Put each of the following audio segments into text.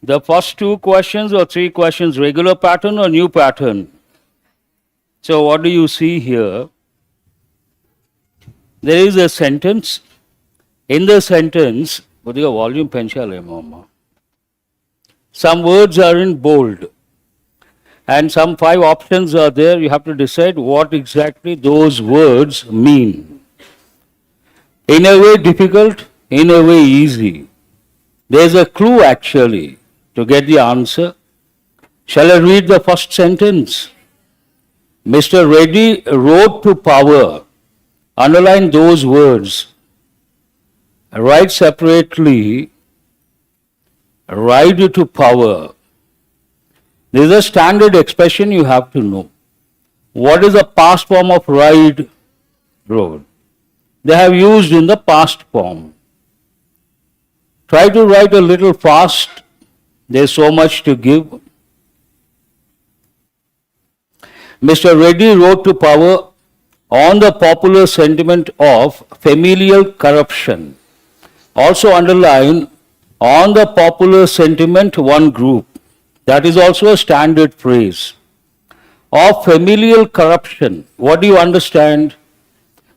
The first two questions or three questions, regular pattern or new pattern? So what do you see here? There is a sentence. In the sentence, volume some words are in bold. And some 5 options are there. You have to decide what exactly those words mean. In a way difficult, in a way easy. There's a clue actually to get the answer. Shall I read the first sentence? Mr. Reddy rode to power. Underline those words. Write separately. Ride to power. This is a standard expression you have to know. What is the past form of ride? Rode. They have used in the past form. Try to write a little fast. There's so much to give. Mr. Reddy rode to power on the popular sentiment of familial corruption. Also underline on the popular sentiment one group. That is also a standard phrase. Of familial corruption. What do you understand?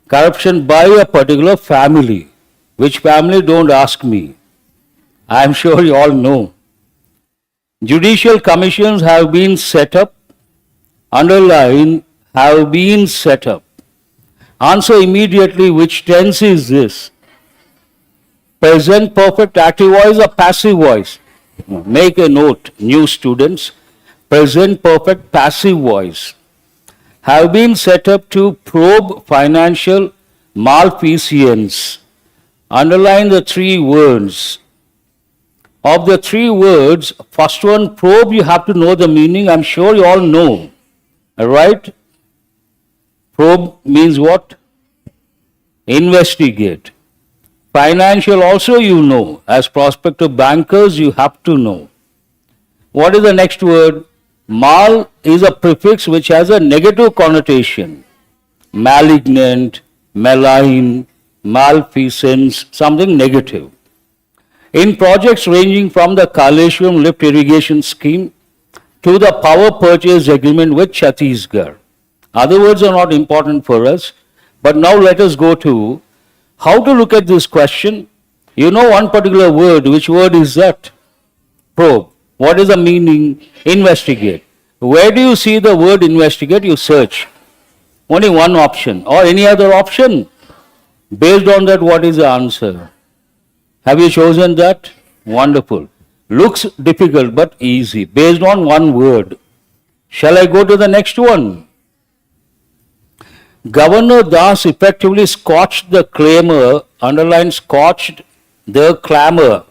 Corruption by a particular family. Which family? Don't ask me. I am sure you all know. Judicial commissions have been set up. Underline have been set up. Answer immediately which tense is this? Present perfect active voice or passive voice? Make a note, new students. Present perfect passive voice. Have been set up to probe financial malfeasance. Underline the 3 words. Of the 3 words, first one, probe, you have to know the meaning. I'm sure you all know. Alright? Probe means what? Investigate. Financial also you know. As prospective bankers, you have to know. What is the next word? Mal is a prefix which has a negative connotation. Malignant, malign, malfeasance, something negative. In projects ranging from the Kaleshwaram lift irrigation scheme to the power purchase agreement with Chhattisgarh. Other words are not important for us, but now let us go to how to look at this question. You know one particular word. Which word is that? Probe. What is the meaning? Investigate. Where do you see the word investigate? You search. Only one option or any other option. Based on that, what is the answer? Have you chosen that? Wonderful. Looks difficult but easy. Based on one word. Shall I go to the next one? Governor Das effectively scotched the clamour, underline scotched the clamour.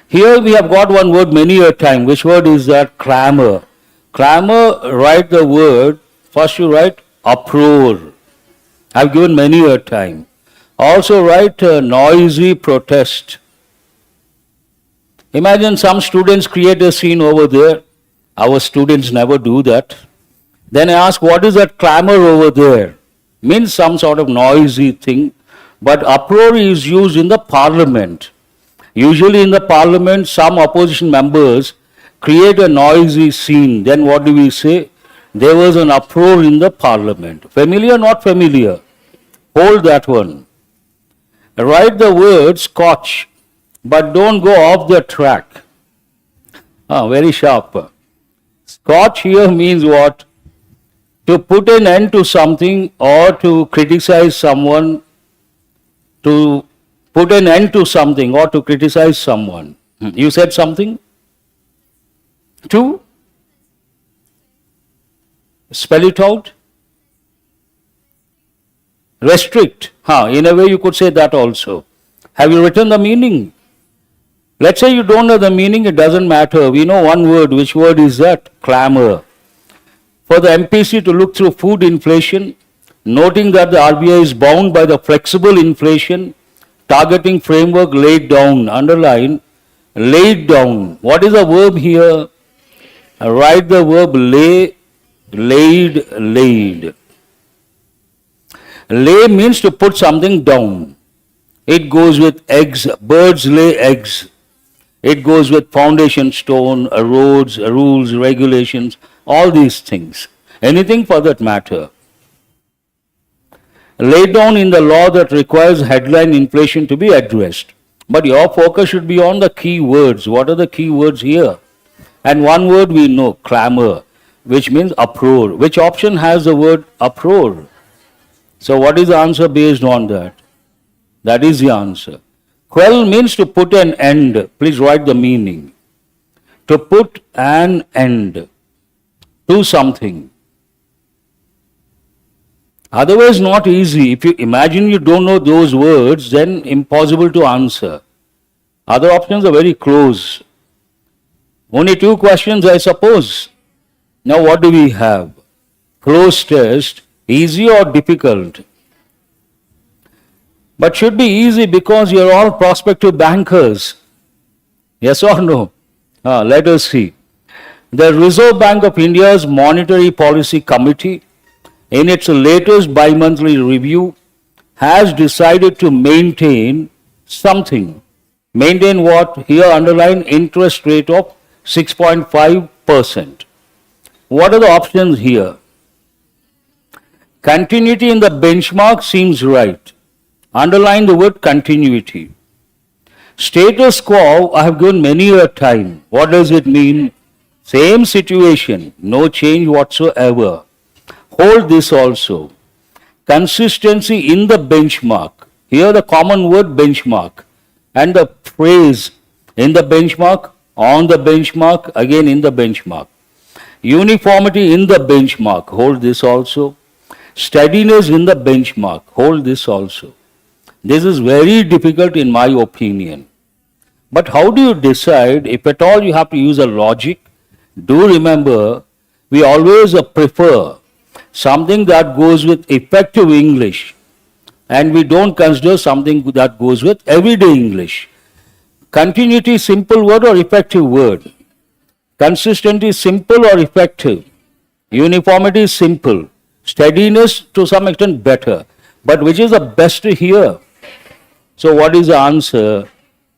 Here we have got one word many a time. Which word is that? Clamour. Clamour, write the word. First you write uproar. I've given many a time. Also write noisy protest. Imagine some students create a scene over there. Our students never do that. Then I ask, what is that clamor over there? Means some sort of noisy thing. But uproar is used in the parliament. Usually in the parliament, some opposition members create a noisy scene. Then what do we say? There was an uproar in the parliament. Familiar, not familiar? Hold that one. Write the word scotch, but don't go off the track. Very sharp. Scotch here means what? To put an end to something or to criticize someone, to put an end to something or to criticize someone. You said something? To? Spell it out. Restrict. In a way you could say that also. Have you written the meaning? Let's say you don't know the meaning, it doesn't matter. We know one word. Which word is that? Clamour. For the MPC to look through food inflation, noting that the RBI is bound by the flexible inflation targeting framework laid down, underline, laid down. What is the verb here? Write the verb lay, laid, laid. Lay means to put something down. It goes with eggs. Birds lay eggs. It goes with foundation stone, roads, rules, regulations, all these things. Anything for that matter. Laid down in the law that requires headline inflation to be addressed. But your focus should be on the key words. What are the key words here? And one word we know, clamor, which means uproar. Which option has the word uproar? So what is the answer based on that? That is the answer. Quell means to put an end. Please write the meaning. To put an end to something. Otherwise not easy. If you imagine you don't know those words, then impossible to answer. Other options are very close. Only 2 questions, I suppose. Now what do we have? Close test, easy or difficult? But should be easy because you're all prospective bankers. Yes or no? Let us see. The Reserve Bank of India's Monetary Policy Committee, in its latest bi-monthly review, has decided to maintain something. Maintain what? Here underline interest rate of 6.5%. What are the options here? Continuity in the benchmark seems right. Underline the word continuity. Status quo, I have given many a time. What does it mean? Same situation, no change whatsoever. Hold this also. Consistency in the benchmark. Here the common word benchmark. And the phrase in the benchmark, on the benchmark, again in the benchmark. Uniformity in the benchmark. Hold this also. Steadiness in the benchmark. Hold this also. This is very difficult in my opinion. But how do you decide? If at all you have to use a logic, do remember, we always prefer something that goes with effective English, and we don't consider something that goes with everyday English. Continuity, simple word or effective word? Consistency, simple or effective? Uniformity, simple. Steadiness, to some extent, better. But which is the best here? So what is the answer?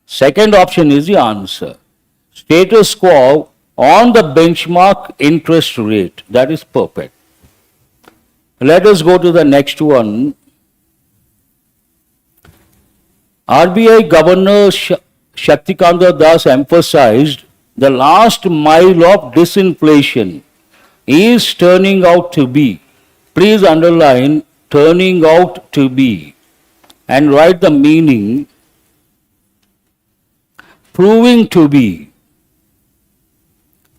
Second option is the answer. Status quo on the benchmark interest rate. That is perfect. Let us go to the next one. RBI Governor Shaktikanta Das emphasized the last mile of disinflation is turning out to be. Please underline turning out to be and write the meaning. Proving to be.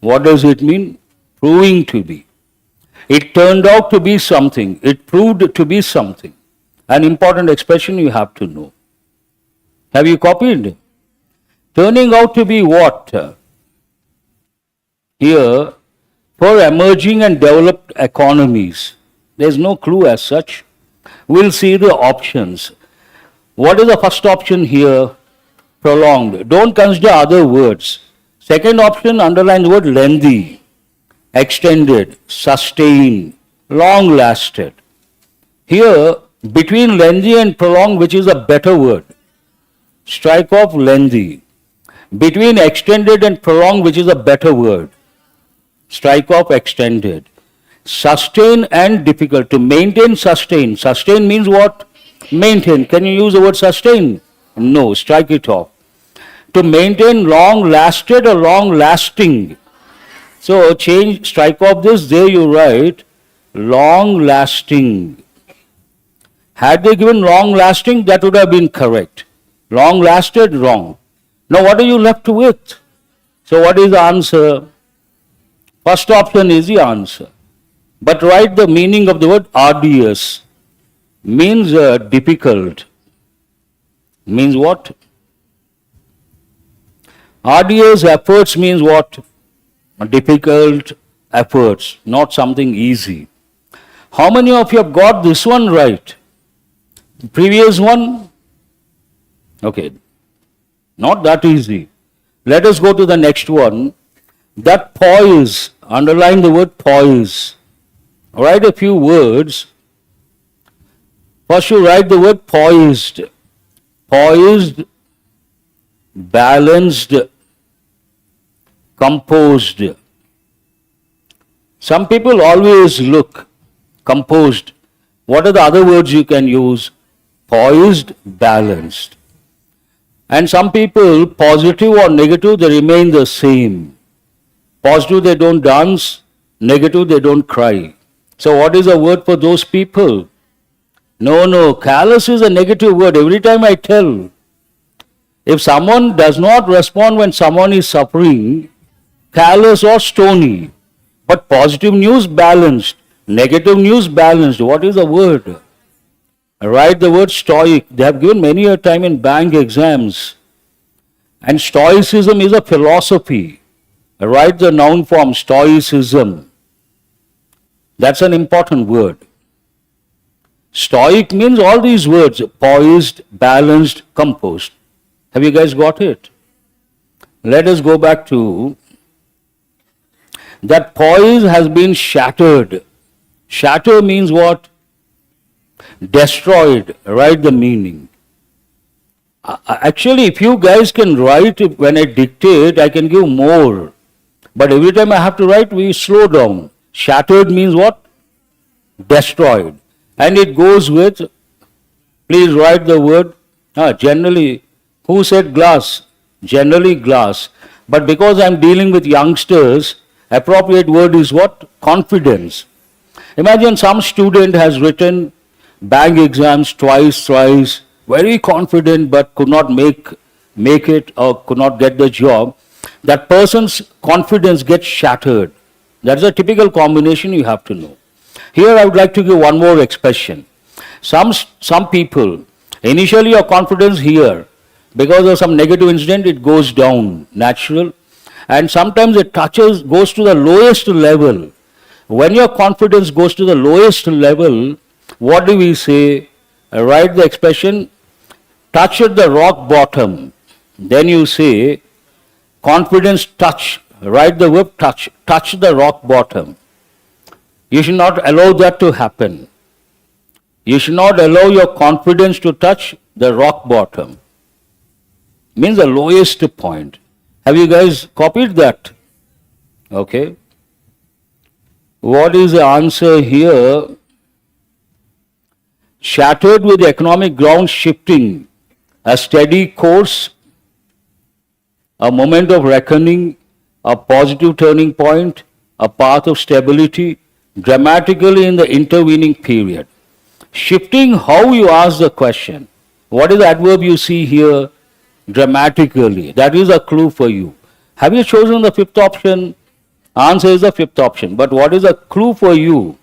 What does it mean? Proving to be. It turned out to be something. It proved to be something. An important expression you have to know. Have you copied? Turning out to be what? Here, for emerging and developed economies. There is no clue as such. We'll see the options. What is the first option here? Prolonged. Don't consider other words. Second option, underline the word lengthy, extended, sustained, long lasted. Here, between lengthy and prolonged, which is a better word? Strike off lengthy. Between extended and prolonged, which is a better word? Strike off extended. Sustain and difficult. To maintain, sustain. Sustain means what? Maintain. Can you use the word sustain? No, strike it off. To maintain, long lasted or long lasting. So change, strike off this, there you write long lasting. Had they given long lasting, that would have been correct. Long lasted, wrong. Now what are you left with? So what is the answer? First option is the answer. But write the meaning of the word arduous. Means difficult. Means what? Arduous efforts means what? Difficult efforts, not something easy. How many of you have got this one right? The previous one? Okay, not that easy. Let us go to the next one. That poise, underline the word poise. Write a few words. First you write the word poised. Poised, balanced, composed. Some people always look composed. What are the other words you can use? Poised, balanced. And some people, positive or negative, they remain the same. Positive, they don't dance. Negative, they don't cry. So what is the word for those people? No, callous is a negative word. Every time I tell, if someone does not respond when someone is suffering, callous or stony. But positive news, balanced. Negative news, balanced. What is the word? Write the word stoic. They have given many a time in bank exams. And stoicism is a philosophy. Write the noun form, stoicism. That's an important word. Stoic means all these words, poised, balanced, composed. Have you guys got it? Let us go back to that poise has been shattered. Shatter means what? Destroyed. Write the meaning. Actually, if you guys can write, when I dictate, I can give more. But every time I have to write, we slow down. Shattered means what? Destroyed. And it goes with, please write the word, generally, who said glass? Generally glass. But because I am dealing with youngsters, appropriate word is what? Confidence. Imagine some student has written bank exams twice, thrice, very confident but could not make it or could not get the job. That person's confidence gets shattered. That's a typical combination you have to know. Here I would like to give one more expression. Some people, initially your confidence here, because of some negative incident, it goes down, natural. And sometimes it goes to the lowest level. When your confidence goes to the lowest level, what do we say? Write the expression, touch at the rock bottom. Then you say, confidence touch. Write the word touch. Touch the rock bottom. You should not allow that to happen. You should not allow your confidence to touch the rock bottom. Means the lowest point. Have you guys copied that? Okay. What is the answer here? Shattered with the economic ground shifting, a steady course, a moment of reckoning, a positive turning point, a path of stability, dramatically in the intervening period. Shifting how you ask the question. What is the adverb you see here? Dramatically. That is a clue for you. Have you chosen the fifth option? Answer is the fifth option. But what is a clue for you?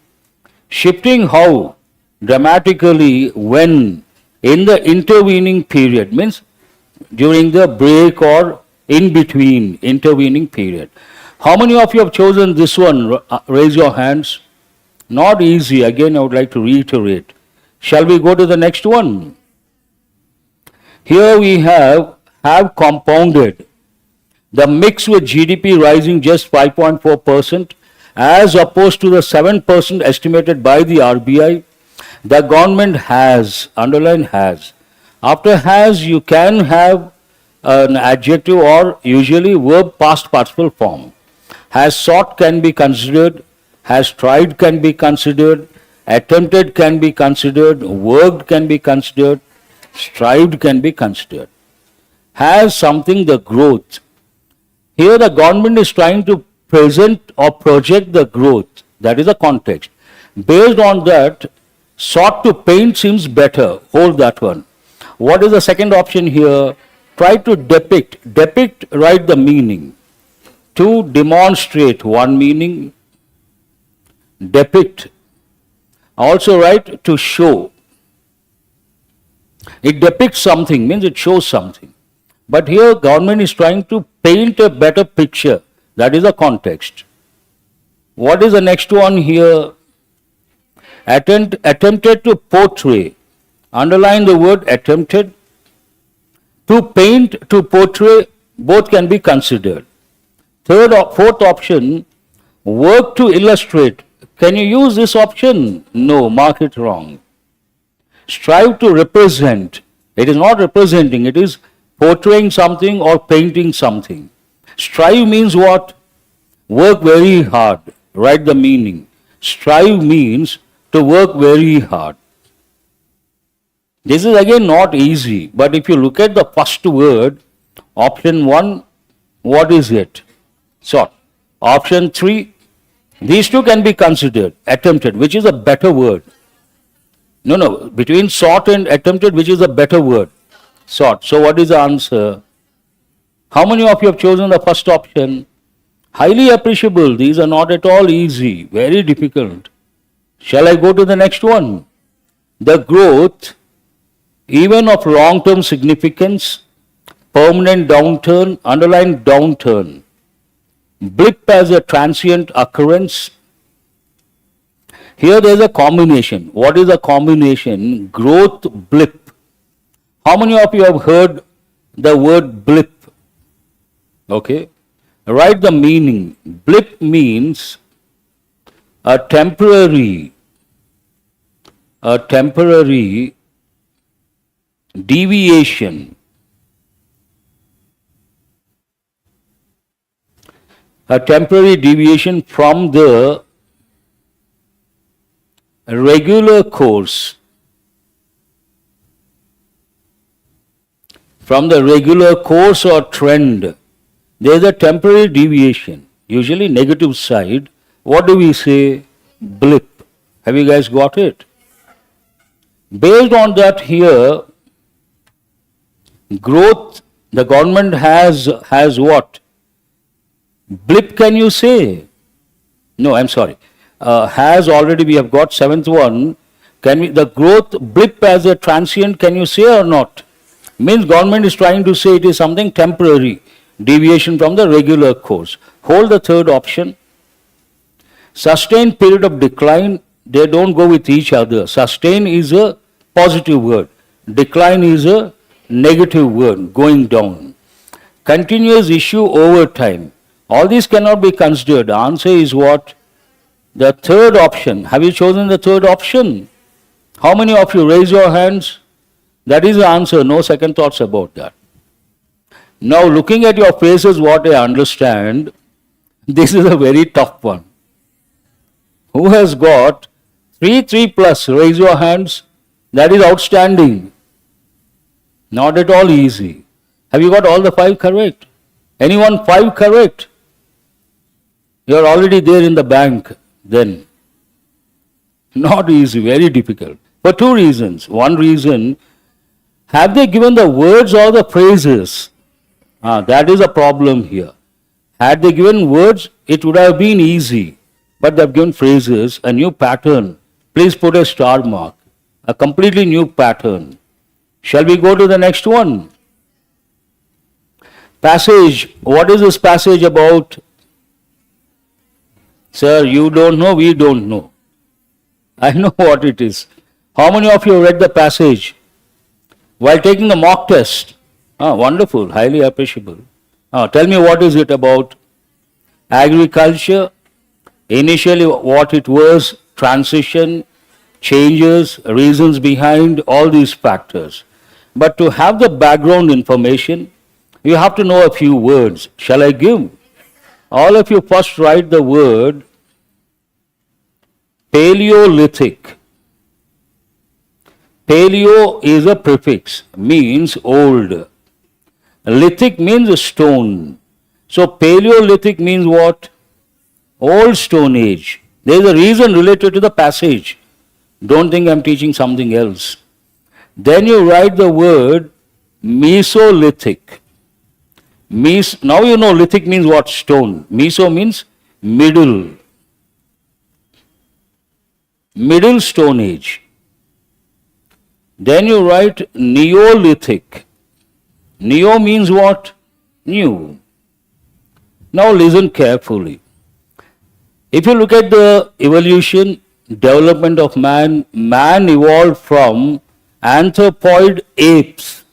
Shifting how? Dramatically when? In the intervening period. Means during the break or in between intervening period. How many of you have chosen this one? Raise your hands. Not easy. Again, I would like to reiterate. Shall we go to the next one? Here we have compounded. The mix with GDP rising just 5.4% as opposed to the 7% estimated by the RBI. The government has, underline has. After has, you can have an adjective or usually verb past participle form. Has sought can be considered, has tried can be considered, attempted can be considered, worked can be considered, strived can be considered. Has something the growth. Here the government is trying to present or project the growth. That is the context. Based on that, sought to paint seems better. Hold that one. What is the second option here? Try to depict. Depict, write the meaning. To demonstrate, one meaning. Depict. Also write to show. It depicts something, means it shows something. But here government is trying to paint a better picture. That is the context. What is the next one here? Attempted to portray. Underline the word attempted. To paint, to portray, both can be considered. Fourth option, work to illustrate. Can you use this option? No, mark it wrong. Strive to represent. It is not representing, it is portraying something or painting something. Strive means what? Work very hard. Write the meaning. Strive means to work very hard. This is again not easy, but if you look at the first word, option 1, what is it? Sought. Option 3, these two can be considered. Attempted, which is a better word. No, between sought and attempted, which is a better word? Sought. So what is the answer? How many of you have chosen the first option? Highly appreciable. These are not at all easy. Very difficult. Shall I go to the next one? The growth, even of long-term significance, permanent downturn, underlying downturn, blip as a transient occurrence. Here there is a combination. What is a combination? Growth, blip. How many of you have heard the word blip? Okay. Write the meaning. Blip means a temporary deviation. A temporary deviation from the regular course. From the regular course or trend. There is a temporary deviation, usually negative side. What do we say? Blip. Have you guys got it? Based on that here, growth, the government has what? Blip can you say? No, I'm sorry. Has already we have got seventh one. Can we, the growth blip as a transient, can you say or not? Means government is trying to say it is something temporary. Deviation from the regular course. Hold the third option. Sustained period of decline, they don't go with each other. Sustain is a positive word. Decline is a negative word, going down. Continuous issue over time. All these cannot be considered. The answer is what? The third option. Have you chosen the third option? How many of you raise your hands? That is the answer. No second thoughts about that. Now, looking at your faces, what I understand, this is a very tough one. Who has got 3 plus? Raise your hands. That is outstanding. Not at all easy. Have you got all the 5 correct? Anyone 5 correct? You are already there in the bank then. Not easy, very difficult. For 2 reasons. One reason, have they given the words or the phrases? That is a problem here. Had they given words, it would have been easy. But they have given phrases, a new pattern. Please put a star mark. A completely new pattern. Shall we go to the next one? Passage. What is this passage about? Sir, you don't know, we don't know. I know what it is. How many of you read the passage while taking the mock test? Wonderful, highly appreciable. Tell me, what is it about? Agriculture, initially what it was, transition, changes, reasons behind, all these factors. But to have the background information, you have to know a few words. Shall I give? All of you first write the word Paleolithic. Paleo is a prefix, means old. Lithic means stone. So Paleolithic means what? Old Stone Age. There is a reason related to the passage. Don't think I'm teaching something else. Then you write the word Mesolithic. Now you know lithic means what? Stone. Meso means middle. Middle Stone Age. Then you write Neolithic. Neo means what? New. Now listen carefully. If you look at the evolution, development of man, man evolved from anthropoid apes.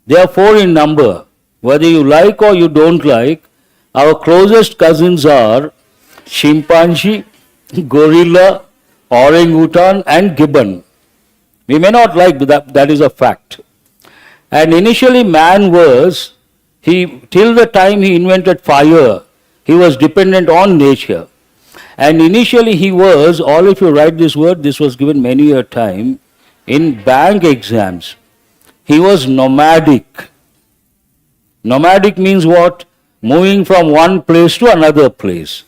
They are 4 in number. Whether you like or you don't like, our closest cousins are chimpanzee, gorilla, orangutan and gibbon. We may not like that, that is a fact. And initially man was Till the time he invented fire, he was dependent on nature. And initially he was, all if you write this word, this was given many a time, in bank exams. He was nomadic. Nomadic means what? Moving from one place to another place.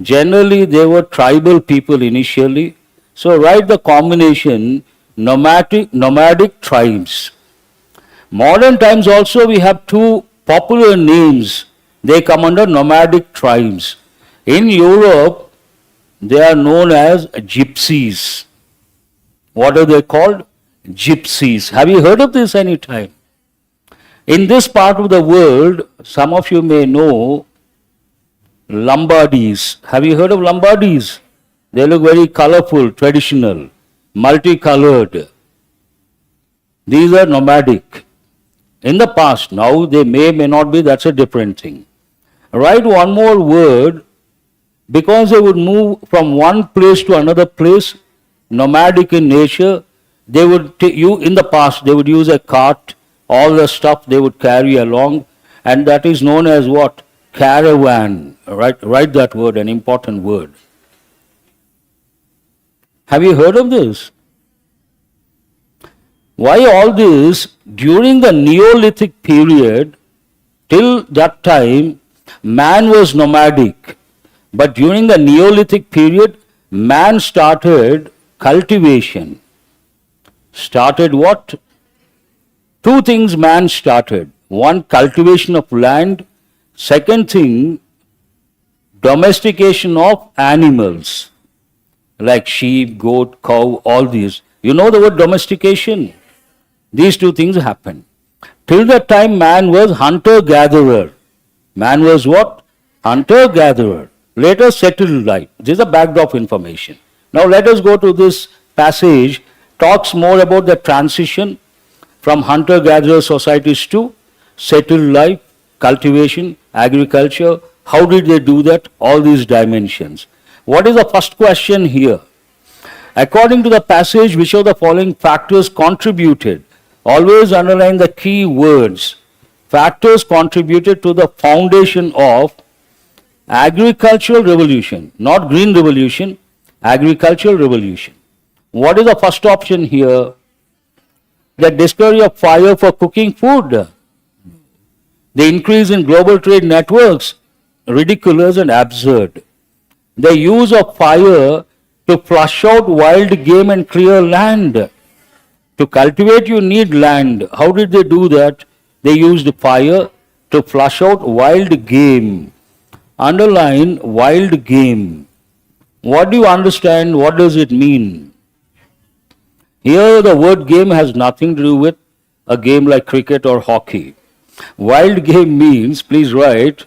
Generally they were tribal people initially. So write the combination nomadic tribes. Modern times also we have two popular names. They come under nomadic tribes. In Europe, they are known as gypsies. What are they called? Gypsies. Have you heard of this any time? In this part of the world, some of you may know Lombardies. Have you heard of Lombardies? They look very colorful, traditional, multicolored. These are nomadic. In the past, now they may not be, that's a different thing. Write one more word, because they would move from one place to another place, nomadic in nature. They would, in the past, they would use a cart, all the stuff they would carry along, and that is known as what? Caravan. Write that word, an important word. Have you heard of this? Why all this? During the Neolithic period, till that time, man was nomadic. But during the Neolithic period, man started cultivation. Started what? Two things man started. One, cultivation of land. Second thing, domestication of animals. Like sheep, goat, cow, all these. You know the word domestication? These two things happened. Till that time, man was hunter-gatherer. Man was what? Hunter-gatherer. Later settled life. This is a backdrop information. Now let us go to this passage. Talks more about the transition from hunter-gatherer societies to settled life, cultivation, agriculture. How did they do that? All these dimensions. What is the first question here? According to the passage, which of the following factors contributed? Always underline the key words. Factors contributed to the foundation of agricultural revolution, not green revolution, agricultural revolution. What is the first option here? The discovery of fire for cooking food. The increase in global trade networks, ridiculous and absurd. The use of fire to flush out wild game and clear land. To cultivate you need land. How did they do that? They used fire to flush out wild game. Underline wild game. What do you understand? What does it mean? Here the word game has nothing to do with a game like cricket or hockey. Wild game means, please write,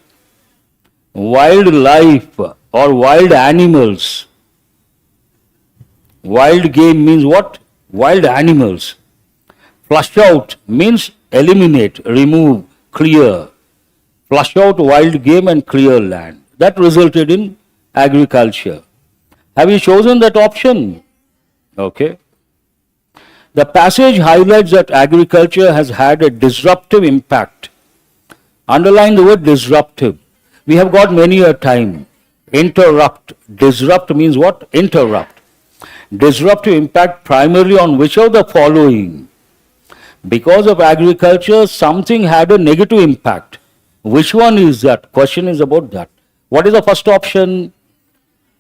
wildlife or wild animals. Wild game means what? Wild animals. Flush out means eliminate, remove, clear. Flush out wild game and clear land. That resulted in agriculture. Have you chosen that option? Okay. The passage highlights that agriculture has had a disruptive impact. Underline the word disruptive. We have got many a time. Interrupt. Disrupt means what? Interrupt. Disruptive impact primarily on which of the following? Because of agriculture, something had a negative impact. Which one is that? Question is about that. What is the first option?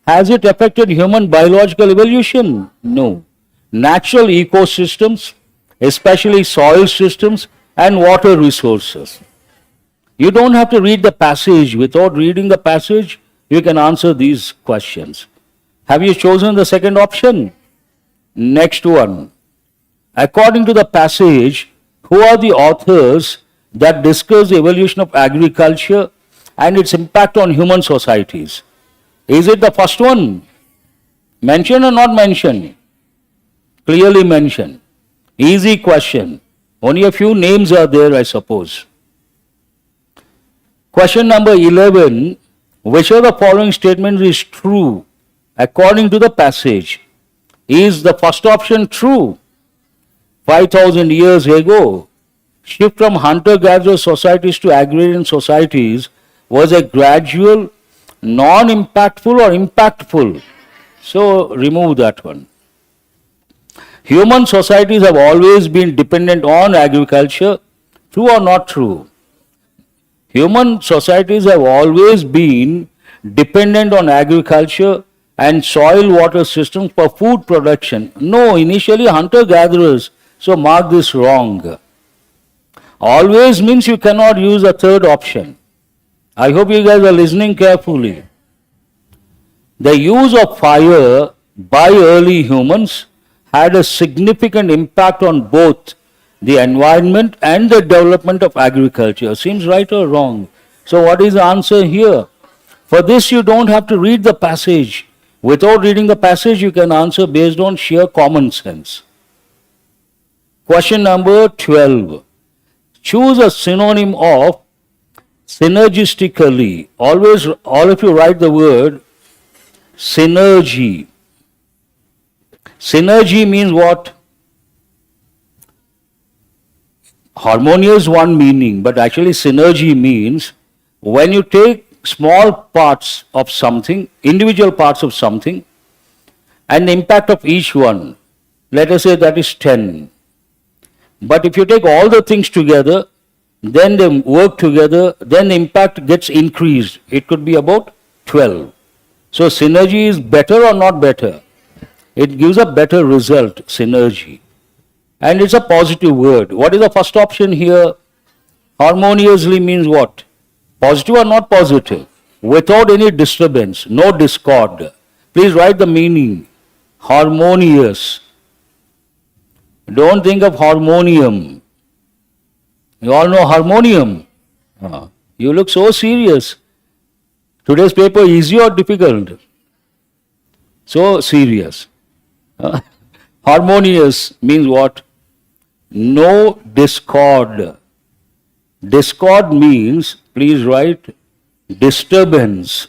Has it affected human biological evolution? No. Natural ecosystems, especially soil systems and water resources. You don't have to read the passage. Without reading the passage, you can answer these questions. Have you chosen the second option? Next one. According to the passage, who are the authors that discuss the evolution of agriculture and its impact on human societies? Is it the first one? Mentioned or not mentioned? Clearly mentioned. Easy question. Only a few names are there, I suppose. Question number 11. Which of the following statements is true according to the passage? Is the first option true? 5,000 years ago, shift from hunter-gatherer societies to agrarian societies was a gradual, non-impactful or impactful? So remove that one. Human societies have always been dependent on agriculture. True or not true? Human societies have always been dependent on agriculture and soil water systems for food production. No, initially hunter-gatherers. So mark this wrong. Always means you cannot use a third option. I hope you guys are listening carefully. The use of fire by early humans had a significant impact on both the environment and the development of agriculture. Seems right or wrong? So what is the answer here? For this you don't have to read the passage. Without reading the passage you can answer based on sheer common sense. Question number 12. Choose a synonym of synergistically. Always, all of you write the word synergy. Synergy means what? Harmonious one meaning, but actually synergy means when you take small parts of something, individual parts of something, and the impact of each one, let us say that is 10. But if you take all the things together, then they work together, then the impact gets increased. It could be about 12. So synergy is better or not better? It gives a better result, synergy. And it's a positive word. What is the first option here? Harmoniously means what? Positive or not positive? Without any disturbance, no discord. Please write the meaning. Harmonious. Don't think of harmonium. You all know harmonium. You look so serious. Today's paper easy or difficult? So serious. Harmonious means what? No discord. Discord means, please write, disturbance.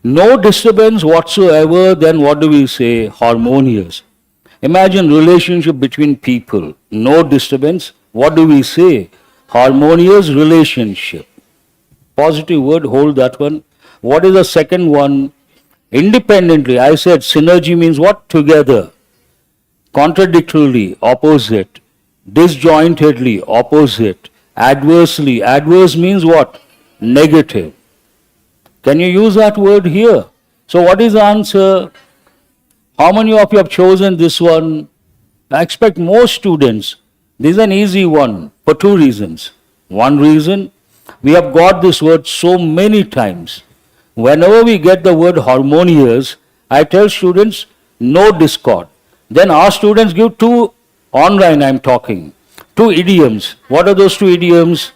No disturbance whatsoever, then what do we say? Harmonious. Imagine relationship between people. No disturbance. What do we say? Harmonious relationship. Positive word, hold that one. What is the second one? Independently. I said synergy means what? Together. Contradictorily, opposite. Disjointedly, opposite. Adversely. Adverse means what? Negative. Can you use that word here? So what is the answer? How many of you have chosen this one? I expect most students. This is an easy one for two reasons. One reason, we have got this word so many times. Whenever we get the word harmonious, I tell students no discord. Then our students give two, online I am talking, two idioms. What are those two idioms?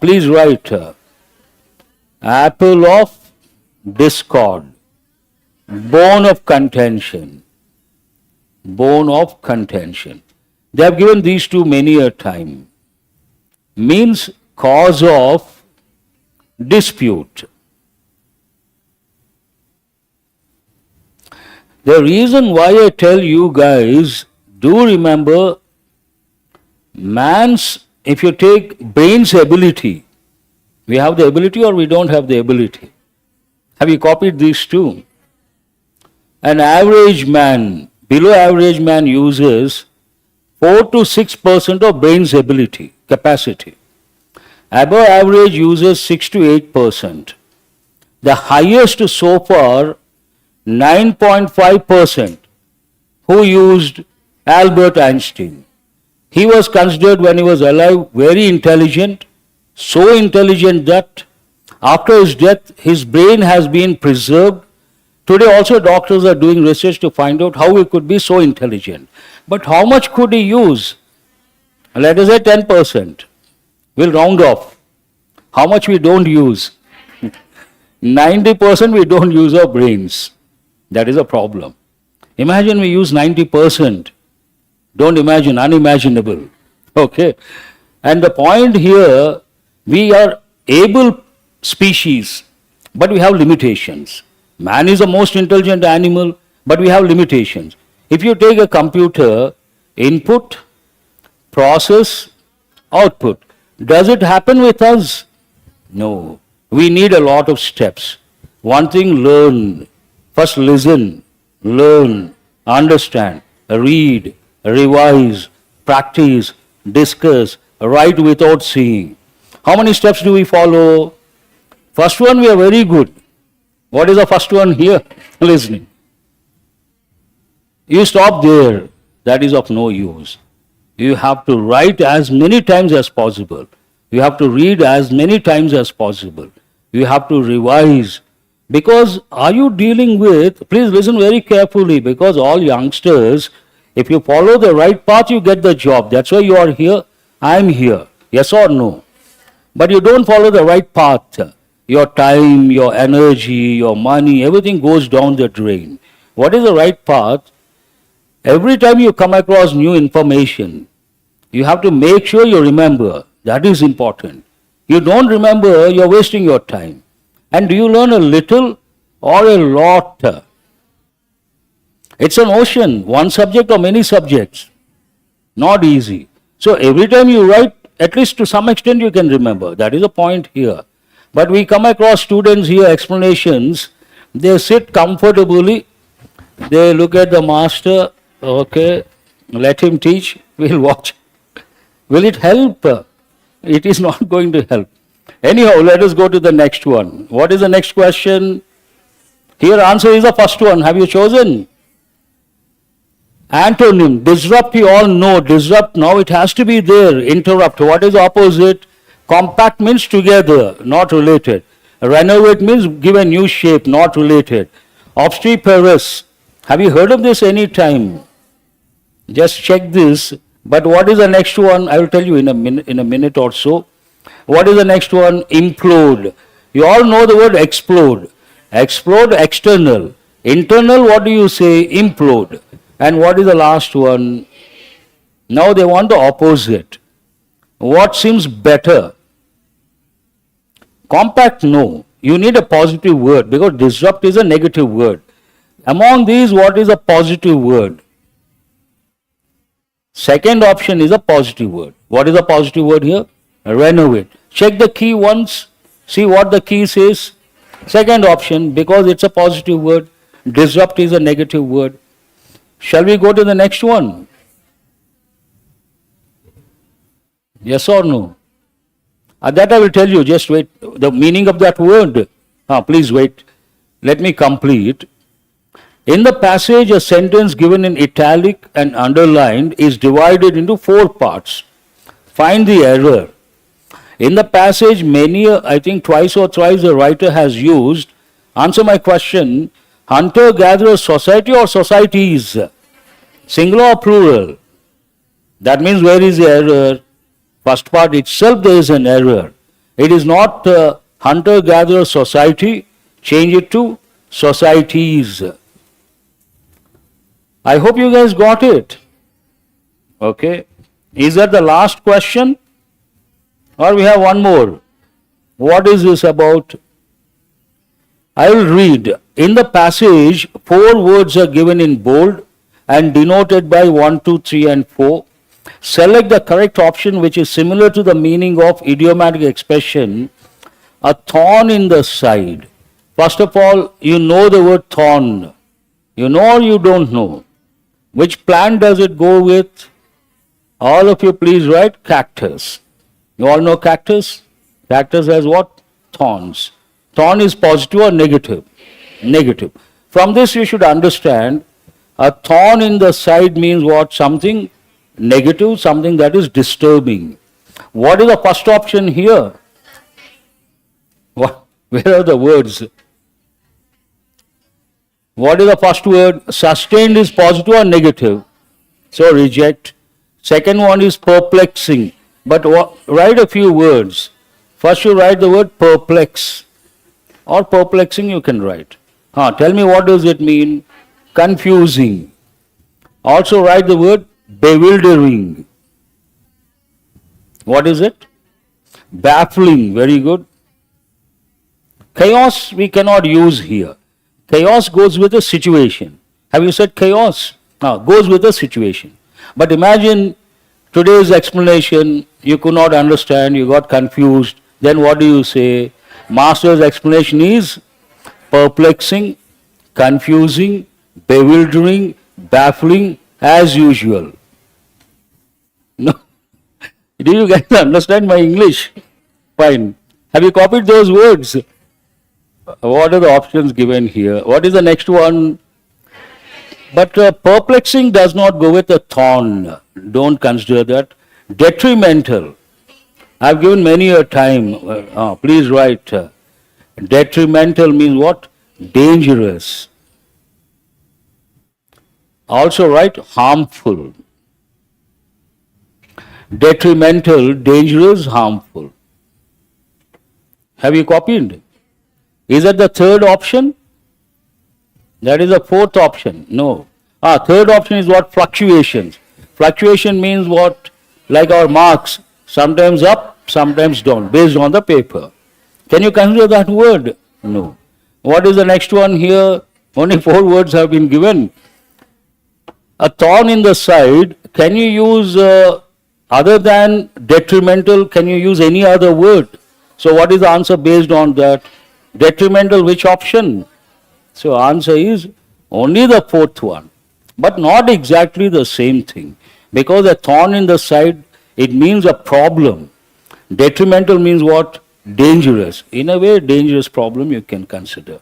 Please write. Apple of discord. Bone of contention. Bone of contention. They have given these two many a time. Means cause of dispute. The reason why I tell you guys, do remember, man's, if you take brain's ability, we have the ability or we don't have the ability. Have you copied these two? An average man, below average man uses 4 to 6% of brain's ability, capacity. Above average uses 6 to 8%. The highest so far, 9.5%, who used Albert Einstein. He was considered when he was alive very intelligent, so intelligent that after his death his brain has been preserved. Today also doctors are doing research to find out how he could be so intelligent. But how much could he use? Let us say 10%. We'll round off. How much we don't use? 90% we don't use our brains. That is a problem. Imagine we use 90%. Don't imagine, unimaginable. Okay. And the point here, we are able species, but we have limitations. Man is the most intelligent animal, but we have limitations. If you take a computer, input, process, output. Does it happen with us? No. We need a lot of steps. One thing, learn. First listen, learn, understand, read, revise, practice, discuss, write without seeing. How many steps do we follow? First one, we are very good. What is the first one here? Listening. You stop there. That is of no use. You have to write as many times as possible. You have to read as many times as possible. You have to revise. Because are you dealing with, please listen very carefully, because all youngsters, if you follow the right path, you get the job. That's why you are here, I am here. Yes or no? But you don't follow the right path. Your time, your energy, your money, everything goes down the drain. What is the right path? Every time you come across new information, you have to make sure you remember. That is important. You don't remember, you're wasting your time. And do you learn a little or a lot? It's an ocean, one subject or many subjects. Not easy. So every time you write, at least to some extent you can remember. That is the point here. But we come across students here, explanations, they sit comfortably, they look at the master, okay, let him teach, we'll watch. Will it help? It is not going to help. Anyhow, let us go to the next one. What is the next question? Here answer is the first one. Have you chosen? Antonym, disrupt, you all know. Disrupt, now it has to be there. Interrupt, what is the opposite? Compact means together, not related. Renovate means give a new shape, not related. Obstreperous, have you heard of this any time? Just check this. But what is the next one? I will tell you in a minute or so. What is the next one? Implode. You all know the word explode. Explode, external. Internal, what do you say? Implode. And what is the last one? Now they want the opposite. What seems better? Compact, no. You need a positive word because disrupt is a negative word. Among these, what is a positive word? Second option is a positive word. What is a positive word here? Renovate. Check the key once. See what the key says. Second option, because it's a positive word. Disrupt is a negative word. Shall we go to the next one? Yes or no? That I will tell you. Just wait. The meaning of that word. Please wait. Let me complete. In the passage, a sentence given in italic and underlined is divided into 4 parts. Find the error. In the passage, I think twice or thrice the writer has used, answer my question, hunter-gatherer society or societies? Singular or plural? That means where is the error? First part itself there is an error. It is not hunter-gatherer society, change it to societies. I hope you guys got it. Okay. Is that the last question? Or we have one more? What is this about? I will read. In the passage, 4 words are given in bold and denoted by 1, 2, 3 and 4. Select the correct option which is similar to the meaning of idiomatic expression, a thorn in the side. First of all, you know the word thorn. You know or you don't know? Which plant does it go with? All of you please write cactus. You all know cactus? Cactus has what? Thorns. Thorn is positive or negative? Negative. From this you should understand, a thorn in the side means what? Something negative, something that is disturbing. What is the first option here? Where are the words? What is the first word? Sustained is positive or negative? So reject. Second one is perplexing. But write a few words. First you write the word perplex. Or perplexing you can write. Tell me what does it mean? Confusing. Also write the word bewildering. What is it? Baffling. Very good. Chaos we cannot use here. Chaos goes with a situation. Have you said chaos? Goes with a situation. But imagine Today's explanation, you could not understand, you got confused. Then what do you say? Master's explanation is perplexing, confusing, bewildering, baffling, as usual. No. Did you guys understand my English? Fine. Have you copied those words? What are the options given here? What is the next one? But perplexing does not go with a thorn. Don't consider that. Detrimental. I've given many a time. Please write. Detrimental means what? Dangerous. Also write harmful. Detrimental, dangerous, harmful. Have you copied? Is that the third option? That is the fourth option. No. Third option is what? Fluctuations. Fluctuation means what? Like our marks, sometimes up, sometimes down, based on the paper. Can you consider that word? No. What is the next one here? Only 4 words have been given. A thorn in the side, can you use, other than detrimental, can you use any other word? So what is the answer based on that? Detrimental, which option? So answer is only the fourth one, but not exactly the same thing. Because a thorn in the side, it means a problem. Detrimental means what? Dangerous. In a way, dangerous problem you can consider.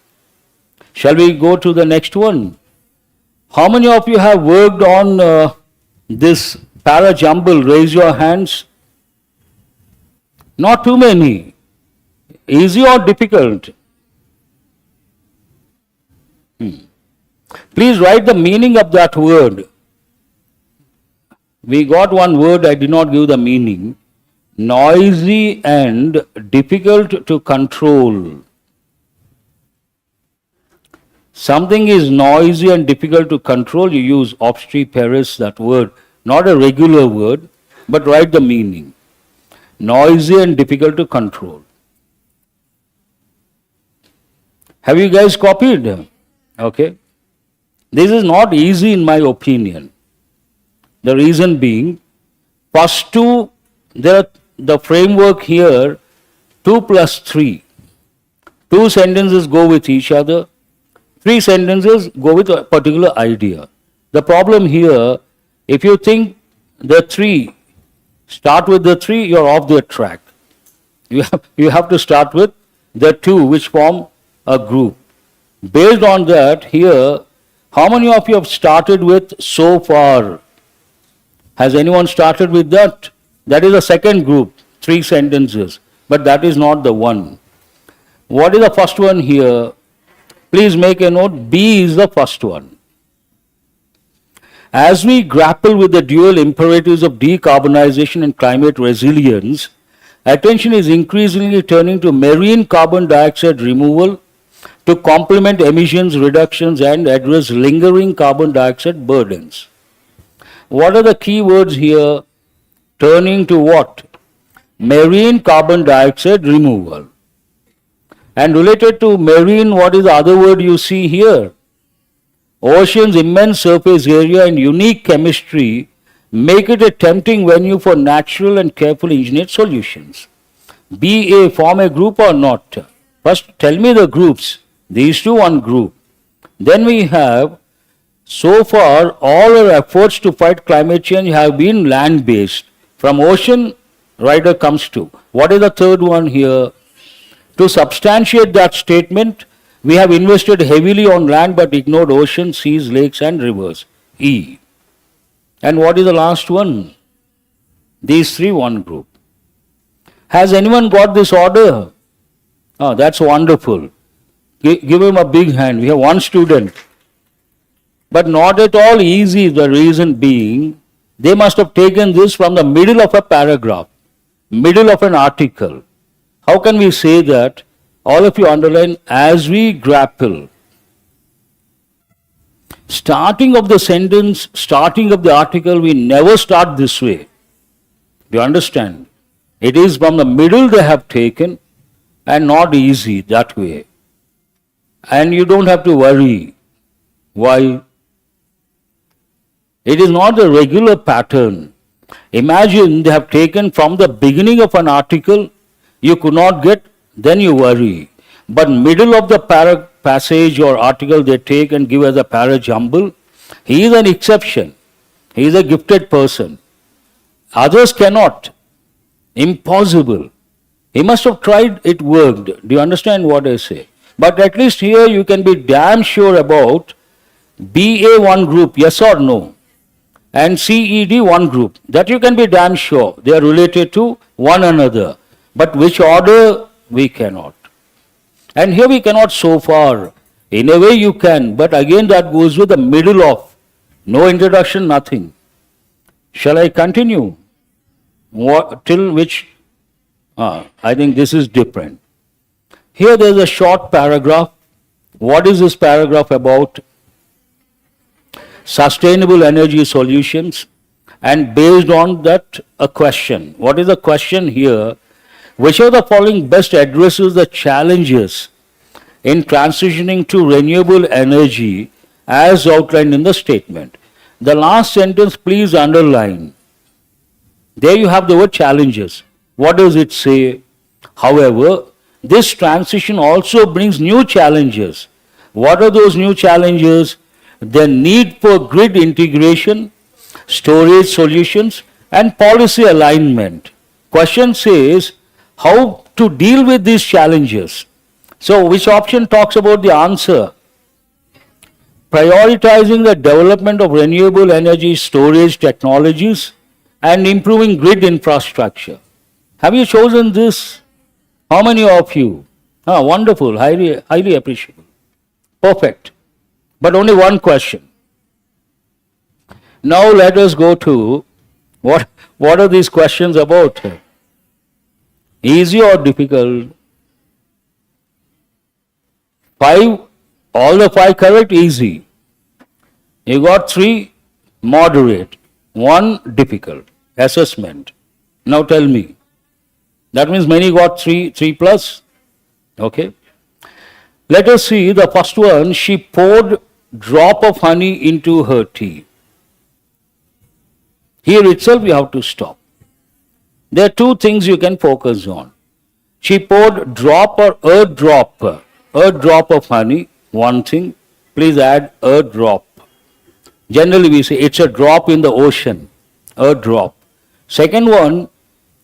Shall we go to the next one? How many of you have worked on this para jumble? Raise your hands. Not too many. Easy or difficult? Please write the meaning of that word. We got one word, I did not give the meaning. Noisy and difficult to control. Something is noisy and difficult to control, you use obstreperous, that word. Not a regular word, but write the meaning. Noisy and difficult to control. Have you guys copied? Okay. This is not easy in my opinion. The reason being, first two, the framework here, 2 plus 3. 2 sentences go with each other. 3 sentences go with a particular idea. The problem here, if you think the 3, start with the 3, you're off the track. You have to start with the 2, which form a group. Based on that, here, how many of you have started with so far? Has anyone started with that? That is the second group, 3 sentences, but that is not the one. What is the first one here? Please make a note, B is the first one. As we grapple with the dual imperatives of decarbonization and climate resilience, attention is increasingly turning to marine carbon dioxide removal to complement emissions reductions and address lingering carbon dioxide burdens. What are the key words here? Turning to what? Marine carbon dioxide removal. And related to marine, what is the other word you see here? Ocean's immense surface area and unique chemistry make it a tempting venue for natural and carefully engineered solutions. BA, form a group or not? First, tell me the groups. These two, one group. Then we have, so far, all our efforts to fight climate change have been land-based. From ocean, writer comes to. What is the third one here? To substantiate that statement, we have invested heavily on land but ignored oceans, seas, lakes and rivers. E. And what is the last one? These 3, one group. Has anyone got this order? Oh, that's wonderful. Give him a big hand. We have one student. But not at all easy, the reason being, they must have taken this from the middle of a paragraph, middle of an article. How can we say that? All of you underline, as we grapple. Starting of the sentence, starting of the article, we never start this way. Do you understand? It is from the middle they have taken and not easy that way. And you don't have to worry. Why? It is not a regular pattern. Imagine they have taken from the beginning of an article, you could not get, then you worry. But middle of the passage or article they take and give as a parajumble, he is an exception. He is a gifted person. Others cannot. Impossible. He must have tried, it worked. Do you understand what I say? But at least here you can be damn sure about BA1 group, yes or no, and CED1 group. That you can be damn sure. They are related to one another. But which order, we cannot. And here we cannot so far. In a way you can, but again that goes with the middle of. No introduction, nothing. Shall I continue? Till which? I think this is different. Here there is a short paragraph. What is this paragraph about? Sustainable energy solutions, and based on that a question. What is the question here? Which of the following best addresses the challenges in transitioning to renewable energy as outlined in the statement? The last sentence please underline. There you have the word challenges. What does it say? However, this transition also brings new challenges. What are those new challenges? The need for grid integration, storage solutions, and policy alignment. Question says, how to deal with these challenges? So, which option talks about the answer? Prioritizing the development of renewable energy storage technologies and improving grid infrastructure. Have you chosen this? How many of you? Wonderful, highly appreciable. Perfect. But only one question. Now let us go to what are these questions about? Easy or difficult? 5, all the 5 correct, easy. You got 3, moderate. 1, difficult. Assessment. Now tell me. That means many got 3 plus. Okay. Let us see the first one. She poured drop of honey into her tea. Here itself you have to stop. There are 2 things you can focus on. She poured drop or a drop of honey, one thing. Please add a drop. Generally we say it's a drop in the ocean, a drop. Second one,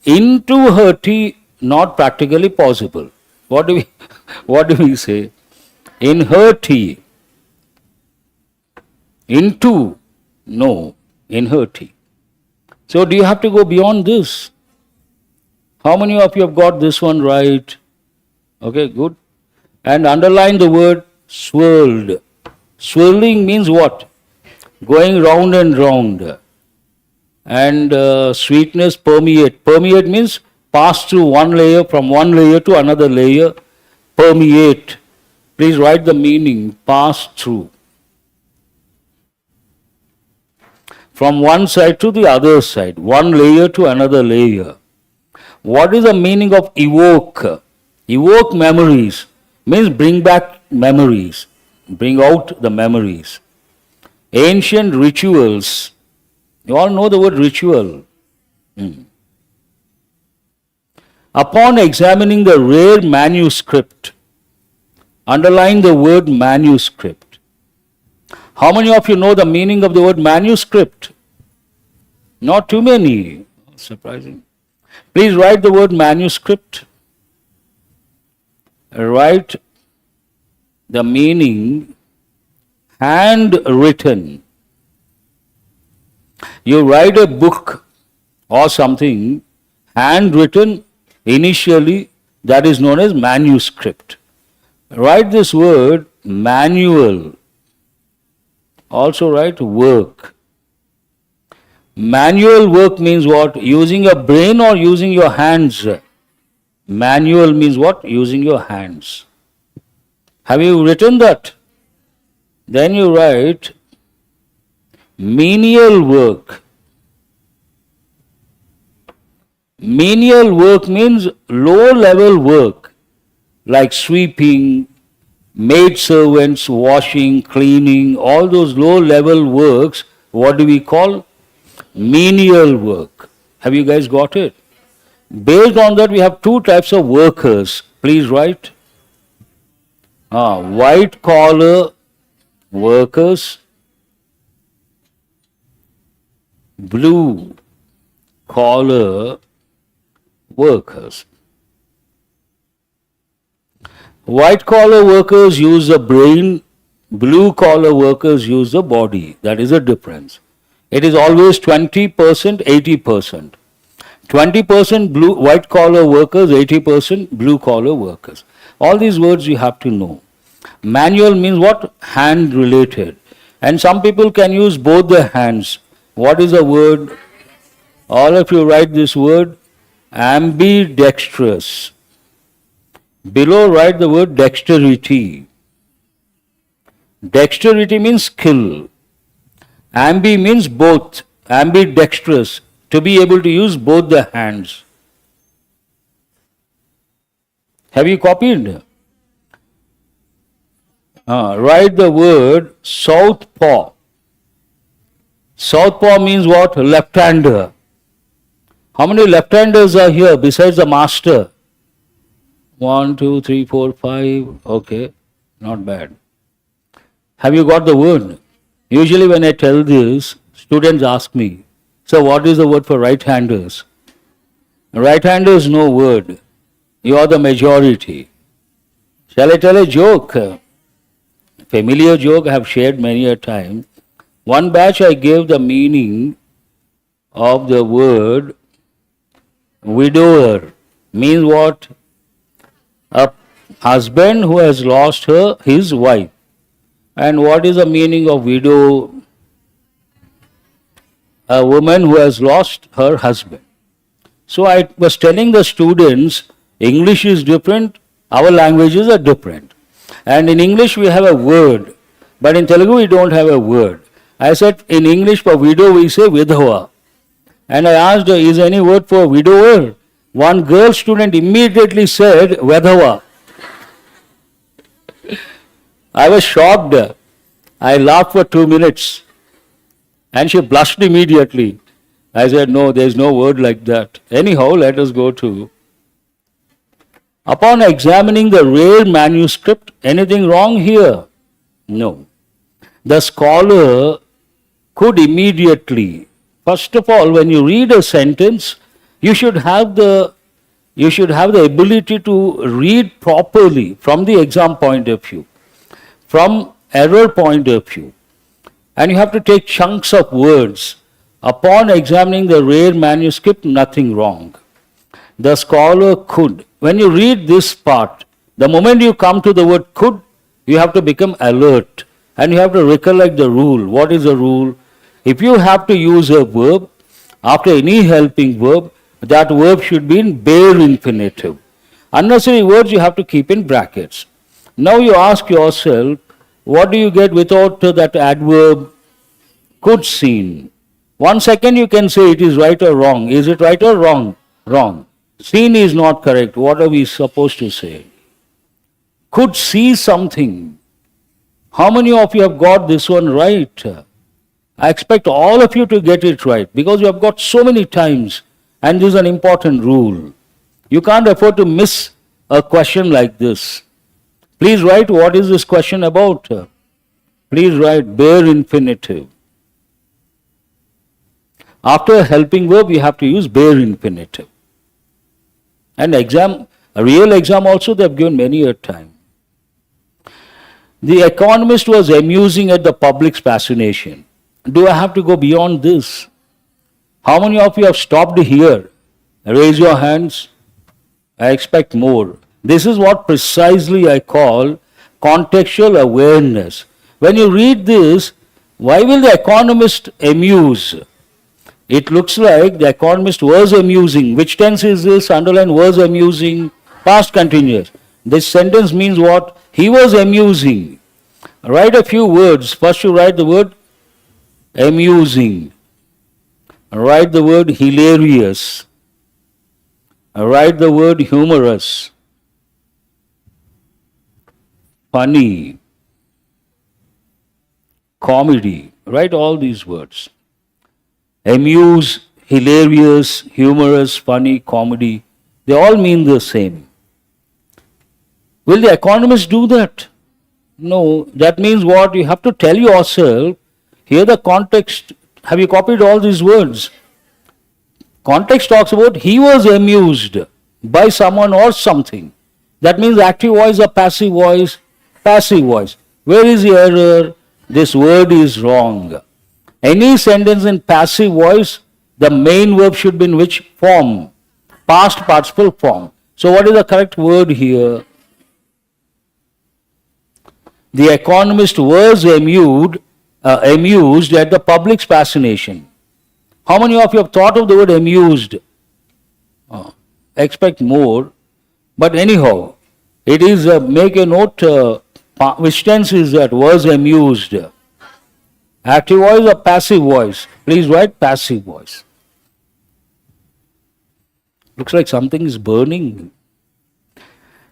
into her tea, not practically possible. What do we say? In her tea. Into, no, in her tea. So do you have to go beyond this? How many of you have got this one right? Okay, good. And underline the word swirled. Swirling means what? Going round and round. And sweetness, permeate. Permeate means pass through one layer, from one layer to another layer. Permeate. Please write the meaning, pass through. From one side to the other side, one layer to another layer. What is the meaning of evoke? Evoke memories means bring back memories, bring out the memories. Ancient rituals. You all know the word ritual. Upon examining the rare manuscript, underline the word manuscript. How many of you know the meaning of the word manuscript? Not too many. Surprising. Please write the word manuscript. Write the meaning handwritten. You write a book or something handwritten initially, that is known as manuscript. Write this word manual. Also write work. Manual work means what? Using your brain or using your hands? Manual means what? Using your hands. Have you written that? Then you write menial work. Menial work means low-level work, like sweeping, maid servants, washing, cleaning, all those low-level works. What do we call? menial work. Have you guys got it? Based on that, we have two types of workers. Please write. White collar workers, blue collar workers. White collar workers use the brain, blue collar workers use the body. That is a difference. It is always 20%, 80%. 20% blue white collar workers, 80% blue collar workers. All these words you have to know. Manual means what? Hand related. And some people can use both their hands. What is the word? All of you write this word, ambidextrous. Below write the word dexterity. Dexterity means skill. Ambi means both. Ambidextrous, to be able to use both the hands. Have you copied? Write the word southpaw. Southpaw means what? Left-hander. How many left-handers are here besides the master? 1, 2, 3, 4, 5. Okay, not bad. Have you got the word? Usually when I tell this, students ask me, so what is the word for right-handers? Right-handers, no word. You are the majority. Shall I tell a joke? Familiar joke I have shared many a time. One batch I gave the meaning of the word widower. Means what? A husband who has lost his wife. And what is the meaning of widow? A woman who has lost her husband. So I was telling the students, English is different, our languages are different. And in English we have a word, but in Telugu we don't have a word. I said in English for widow we say vidhava. And I asked her, is there any word for widower? One girl student immediately said vedhava. I was shocked. I laughed for 2 minutes. And she blushed immediately. I said, no, there is no word like that. Anyhow, let us go to. Upon examining the rare manuscript, anything wrong here? No. The scholar could immediately, first of all, when you read a sentence, you should have the ability to read properly from the exam point of view, from error point of view. And you have to take chunks of words. Upon examining the rare manuscript, nothing wrong. The scholar could. When you read this part, the moment you come to the word could, you have to become alert. And you have to recollect the rule. What is the rule? If you have to use a verb, after any helping verb, that verb should be in bare infinitive. Unnecessary words you have to keep in brackets. Now you ask yourself, what do you get without that adverb could seen? 1 second you can say it is right or wrong. Is it right or wrong? Wrong. Seen is not correct. What are we supposed to say? Could see something. How many of you have got this one right? I expect all of you to get it right because you have got so many times and this is an important rule. You can't afford to miss a question like this. Please write what is this question about. Please write bare infinitive. After a helping verb, you have to use bare infinitive. And exam, a real exam also they have given many a time. The economist was amusing at the public's fascination. Do I have to go beyond this? How many of you have stopped here? Raise your hands. I expect more. This is what precisely I call contextual awareness. When you read this, why will the economist amuse? It looks like the economist was amusing. Which tense is this? Underline was amusing. Past continuous. This sentence means what? He was amusing. Write a few words. First you write the word amusing. Write the word hilarious. Write the word humorous. Funny. Comedy. Write all these words. amuse, hilarious, humorous, funny, comedy. They all mean the same. Will the economists do that? No. That means what? You have to tell yourself, here the context, have you copied all these words? Context talks about he was amused by someone or something. That means active voice or passive voice? Passive voice. Where is the error? This word is wrong. Any sentence in passive voice, the main verb should be in which form? Past participle form. So what is the correct word here? The economist was amused at the public's fascination. How many of you have thought of the word amused? Expect more. But anyhow, it is, make a note, which tense is that? Was amused. Active voice or passive voice? Please write passive voice. Looks like something is burning.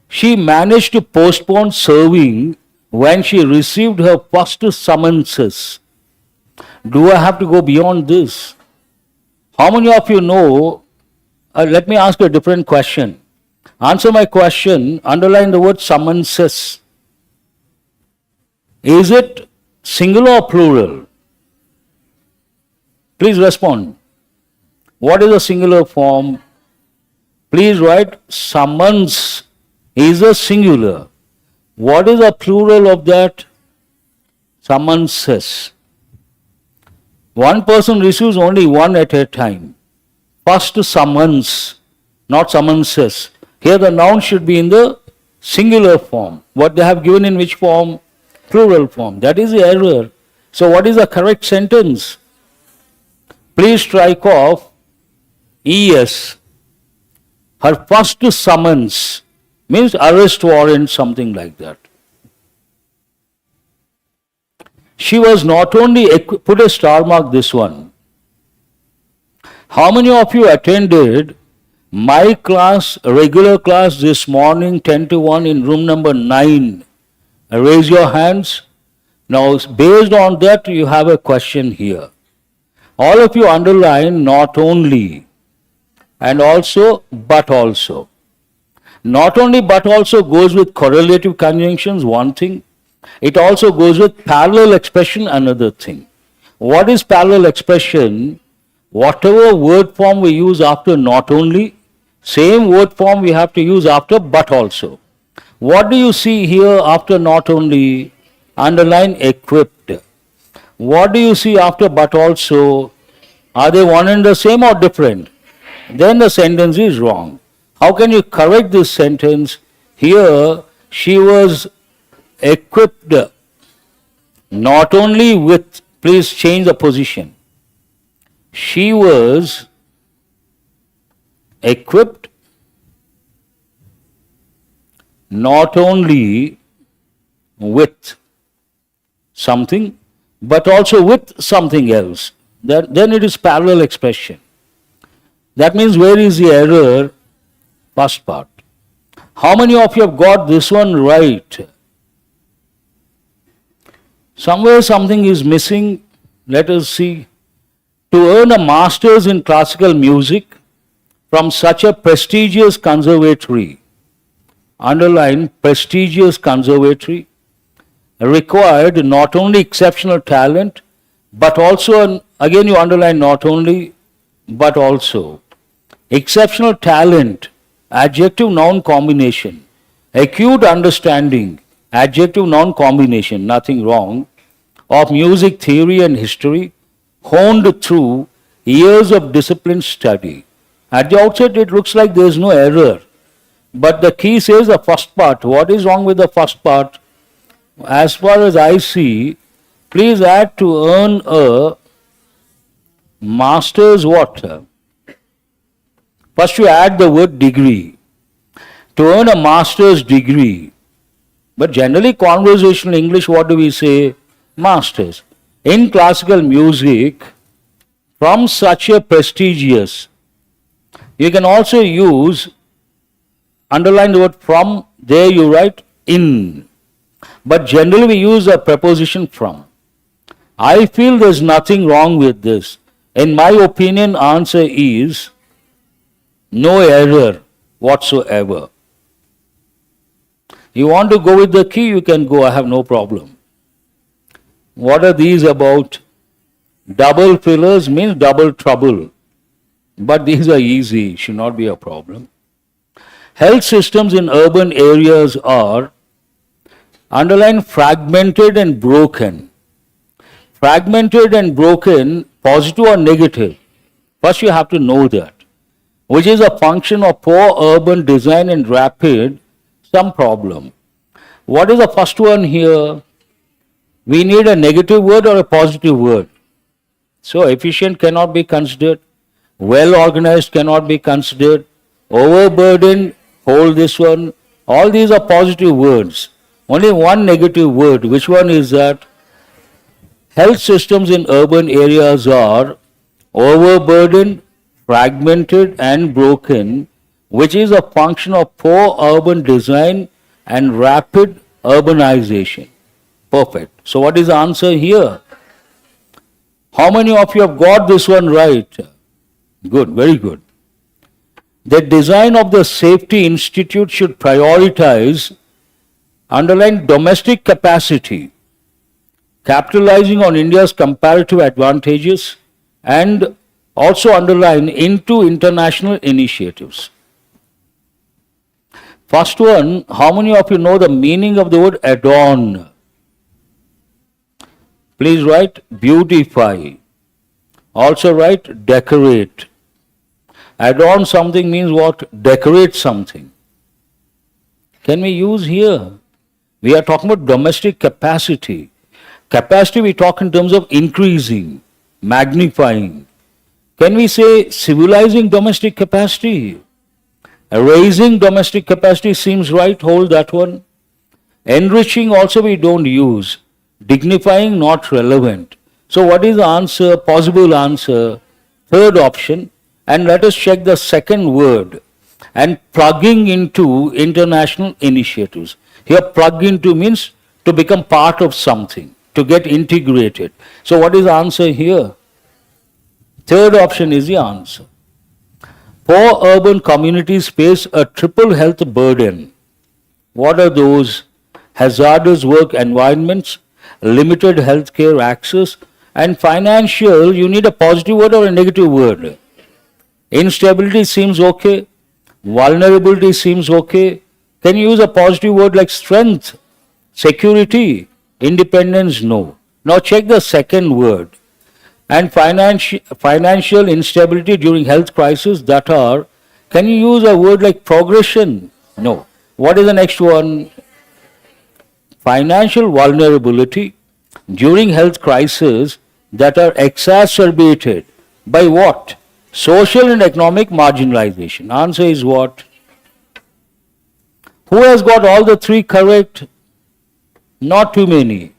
She managed to postpone serving when she received her first summonses. Do I have to go beyond this? How many of you know? Let me ask you a different question. Answer my question, underline the word summonses. Is it singular or plural? Please respond. What is the singular form? Please write summons is a singular. What is the plural of that? Summonses. One person receives only one at a time. First summons, not summonses. Here the noun should be in the singular form. What they have given in which form? Plural form. That is the error. So what is the correct sentence? Please strike off ES. Her first summons means arrest warrant, something like that. She was not only, put a star mark this one. How many of you attended my class, regular class this morning 10 to 1 in room number 9? Raise your hands. Now based on that you have a question here. All of you underline not only and also but also. Not only but also goes with correlative conjunctions, one thing. It also goes with parallel expression, another thing. What is parallel expression? Whatever word form we use after not only, same word form we have to use after but also. What do you see here after not only? Underline equipped. What do you see after but also? Are they one and the same or different? Then the sentence is wrong. How can you correct this sentence? Here, she was equipped not only with, please change the position. She was equipped not only with something, but also with something else. Then it is parallel expression. That means where is the error? First part. How many of you have got this one right? Somewhere something is missing. Let us see. To earn a master's in classical music from such a prestigious conservatory, underline prestigious conservatory, required not only exceptional talent, but also, again you underline not only, but also. Exceptional talent, adjective noun combination. Acute understanding, adjective noun combination, nothing wrong. Of music theory and history, honed through years of disciplined study. At the outset it looks like there is no error. But the key says the first part. What is wrong with the first part? As far as I see, please add to earn a master's what? First you add the word degree. To earn a master's degree. But generally conversational English, what do we say? Masters. In classical music, from such a prestigious. You can also use, underline the word from, there you write in. But generally we use a preposition from. I feel there's nothing wrong with this. In my opinion, answer is no error whatsoever. You want to go with the key, you can go, I have no problem. What are these about? Double fillers means double trouble. But these are easy, should not be a problem. Health systems in urban areas are underline fragmented and broken. Fragmented and broken, positive or negative? First you have to know that. Which is a function of poor urban design and rapid, some problem. What is the first one here? We need a negative word or a positive word. So efficient cannot be considered. Well organized cannot be considered. Overburdened, hold this one. All these are positive words. Only one negative word. Which one is that? Health systems in urban areas are overburdened, fragmented and broken, which is a function of poor urban design and rapid urbanization. Perfect. So what is the answer here? How many of you have got this one right? Good, very good. The design of the Safety Institute should prioritize, underline domestic capacity, capitalizing on India's comparative advantages, and also underline into international initiatives. First one, how many of you know the meaning of the word adorn? Please write beautify. Also write decorate. Adorn something means what? Decorate something. Can we use here? We are talking about domestic capacity. Capacity we talk in terms of increasing, magnifying. Can we say civilizing domestic capacity? Raising domestic capacity seems right, hold that one. Enriching also we don't use. Dignifying not relevant. So what is the answer, possible answer? Third option. And let us check the second word. And plugging into international initiatives. Here plug into means to become part of something, to get integrated. So what is the answer here? Third option is the answer. Poor urban communities face a triple health burden. What are those? Hazardous work environments, limited healthcare access, and financial, you need a positive word or a negative word. Instability seems okay. Vulnerability seems okay. Can you use a positive word like strength, security, independence? No. Now check the second word. And financial instability during health crisis, that are, can you use a word like progression? No. What is the next one? Financial vulnerability during health crisis that are exacerbated by what? Social and economic marginalization. Answer is what? Who has got all the three correct? Not too many.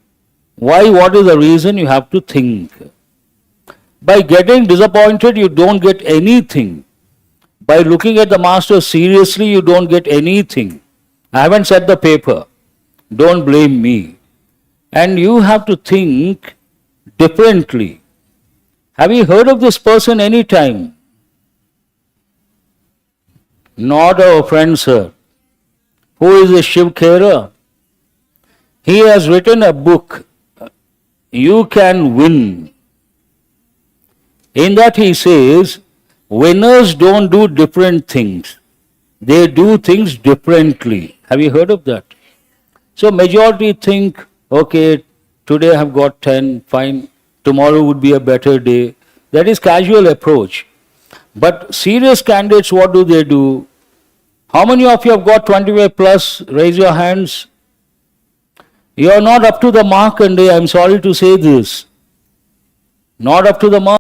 Why? What is the reason? You have to think. By getting disappointed, you don't get anything. By looking at the master seriously, you don't get anything. I haven't said the paper. Don't blame me. And you have to think differently. Have you heard of this person any time? Not our friend, sir. Who is a Shiv Khera? He has written a book, You Can Win. In that he says, winners don't do different things. They do things differently. Have you heard of that? So majority think, okay, today I have got 10, fine, tomorrow would be a better day. That is casual approach. But serious candidates, what do? How many of you have got 25 plus? Raise your hands. You are not up to the mark, and I am sorry to say this. Not up to the mark.